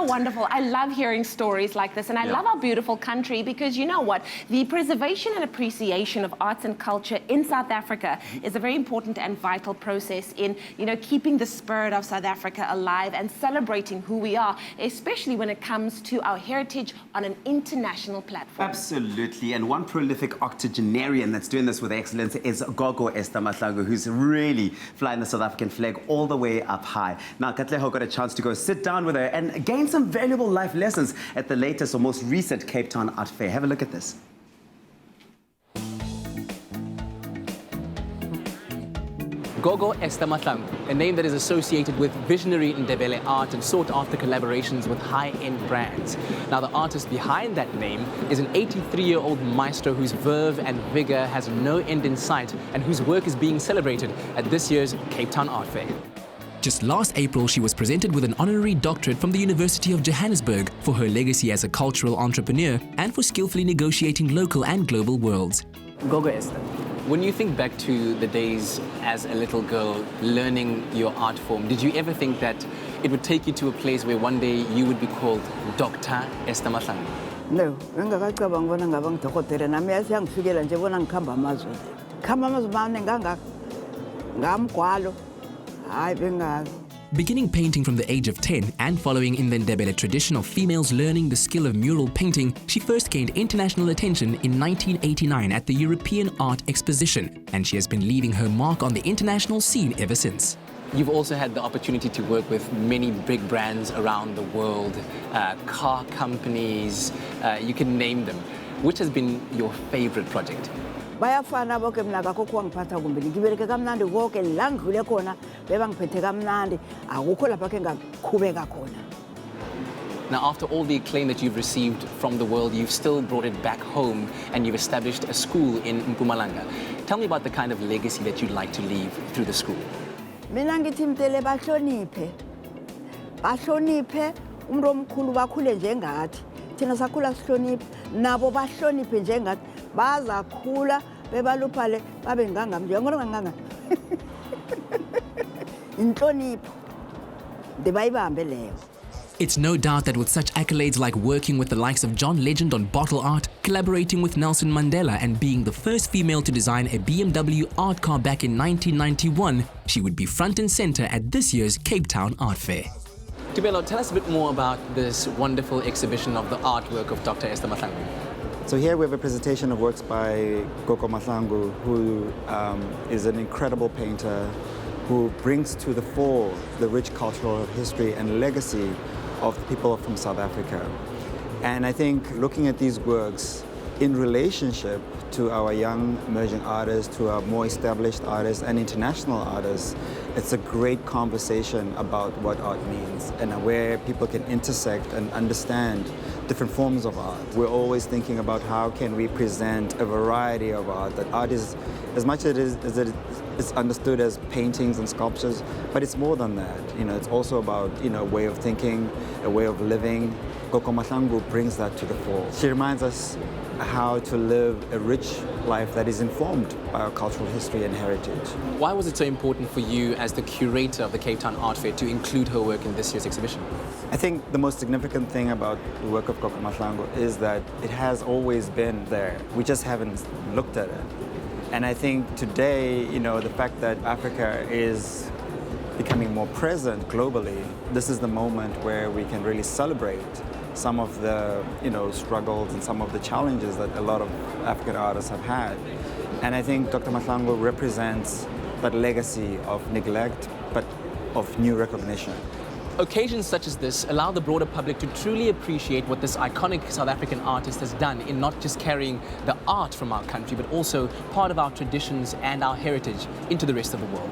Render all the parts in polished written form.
so wonderful. I love hearing stories like this, and I love our beautiful country because you know what? The preservation and appreciation of arts and culture in South Africa is a very important and vital process in, keeping the spirit of South Africa alive and celebrating who we are, especially when it comes to our heritage on an international platform. Absolutely, and one prolific octogenarian that's doing this with excellence is Dr Esther Mahlangu, who's really flying the South African flag all the way up high. Now, Katlego got a chance to go sit down with her and gain some valuable life lessons at the latest or most recent Cape Town Art Fair. Have a look at this. Dr Esther Mahlangu, a name that is associated with visionary Ndebele art and sought after collaborations with high-end brands. Now, the artist behind that name is an 83-year-old maestro whose verve and vigor has no end in sight and whose work is being celebrated at this year's Cape Town Art Fair. Just last April, she was presented with an honorary doctorate from the University of Johannesburg for her legacy as a cultural entrepreneur and for skillfully negotiating local and global worlds. Dr Esther, when you think back to the days as a little girl learning your art form, did you ever think that it would take you to a place where one day you would be called Dr Esther Mahlangu? No, ngingakacabanga bona ngaba ngidokotela nami yasangifikela nje bona ngikhamba amazwe. Khamba amazwe manje ngamgwalo. Hayi bengazi. Beginning painting from the age of 10 and following in the Ndebele tradition of females learning the skill of mural painting, she first gained international attention in 1989 at the European Art Exposition, and she has been leaving her mark on the international scene ever since. You've also had the opportunity to work with many big brands around the world, car companies, you can name them. Which has been your favorite project? Bayafana bonke mina akukho kwangiphatha kumbi ngibereke kamnandi konke la ngidlule khona bebangiphethe kamnandi akukho lapha ke ngakhubeka khona. Now, after all the acclaim that you've received from the world, you've still brought it back home and you've established a school in Mpumalanga. Tell me about the kind of legacy that you'd like to leave through the school. Mina ngithi mtele bahloniphe umuntu omkhulu bakhule njengathi thina sakhula sihloniphe nabo bahloniphe njengathi bazakhula bebaluphale babe ngangam nganga inhlonipho debayibambe leyo. It's no doubt that with such accolades like working with the likes of John Legend on bottle art, collaborating with Nelson Mandela and being the first female to design a BMW art car back in 1991, she would be front and center at this year's Cape Town Art Fair. Ndebele, tell us a bit more about this wonderful exhibition of the artwork of Dr Esther Mahlangu. So here we have a presentation of works by Dr Mahlangu, who is an incredible painter who brings to the fore the rich cultural history and legacy of the people from South Africa. And I think looking at these works in relationship to our young emerging artists, to our more established artists and international artists, it's a great conversation about what art means and where people can intersect and understand different forms of art. We're always thinking about how can we present a variety of art, that art is, as much as it's understood as paintings and sculptures, but it's more than that. It's also about, a way of thinking, a way of living. Dr Mahlangu brings that to the fore. She reminds us how to live a rich life that is informed by our cultural history and heritage. Why was it so important for you as the curator of the Cape Town Art Fair to include her work in this year's exhibition? I think the most significant thing about the work of Dr Mahlangu is that it has always been there. We just haven't looked at it. And I think today, the fact that Africa is becoming more present globally, this is the moment where we can really celebrate some of the struggles and some of the challenges that a lot of African artists have had. And I think Dr Mahlangu represents that legacy of neglect, but of new recognition. Occasions such as this allow the broader public to truly appreciate what this iconic South African artist has done in not just carrying the art from our country, but also part of our traditions and our heritage into the rest of the world.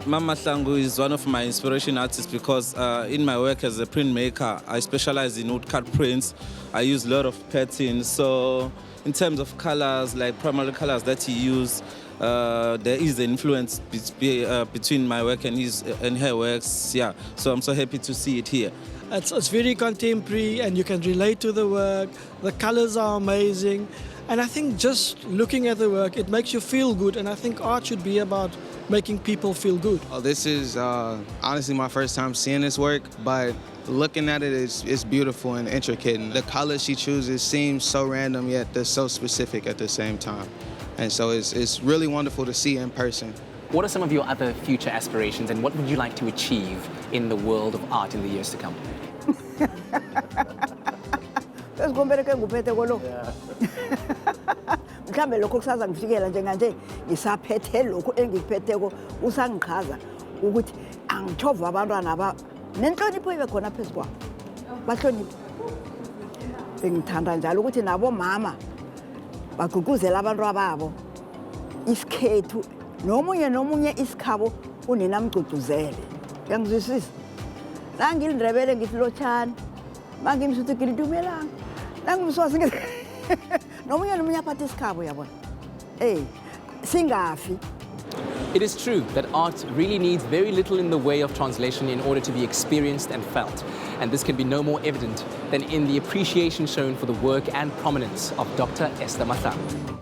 Mama Mahlangu is one of my inspiration artists because in my work as a printmaker, I specialize in woodcut prints. I use a lot of patterns. So in terms of colors, like primary colors that he used, there is an influence between my work and her works. Yeah, so I'm so happy to see it here. It's very contemporary and you can relate to the work. The colors are amazing. And I think just looking at the work, it makes you feel good. And I think art should be about making people feel good. Oh, this is honestly my first time seeing this work, but looking at it, it's beautiful and intricate. And the colors she chooses seem so random, yet they're so specific at the same time. And so it's really wonderful to see in person. What are some of your other future aspirations, and what would you like to achieve in the world of art in the years to come? Mhlambe lokho kusaza ngifikela njenganje ngisaphethe lokho engikuphetheko usangichaza ukuthi angithova abantwana nenhlonipho ibe khona phezu kwabo bahloniphe. Ngithanda njalo ukuthi nabo mama bagqugquzela abantwana babo isikhethu nomunye isikhabo unina mgcugcuzele. Uyangizwisisa? Nangilindebele ngithi lotshani mangimsuthi ngilidumelanga nangimswazi ngithi nomunye aphathe isikhabo yabona. Singafi. It is true that art really needs very little in the way of translation in order to be experienced and felt. And this can be no more evident than in the appreciation shown for the work and prominence of Dr. Esther Mahlangu.